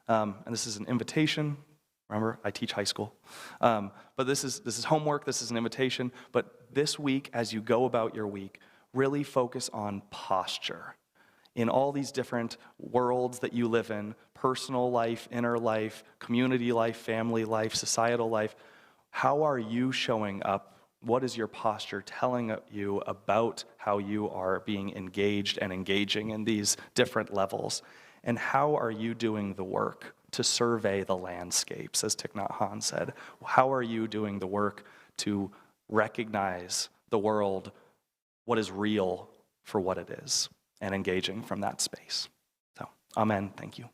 And this is an invitation. Remember, I teach high school. But this is homework, this is an invitation. But this week, as you go about your week, really focus on posture. In all these different worlds that you live in, personal life, inner life, community life, family life, societal life, how are you showing up? What is your posture telling you about how you are being engaged and engaging in these different levels? And how are you doing the work to survey the landscapes, as Thich Nhat Hanh said? How are you doing the work to recognize the world, what is real for what it is, and engaging from that space? So, amen. Thank you.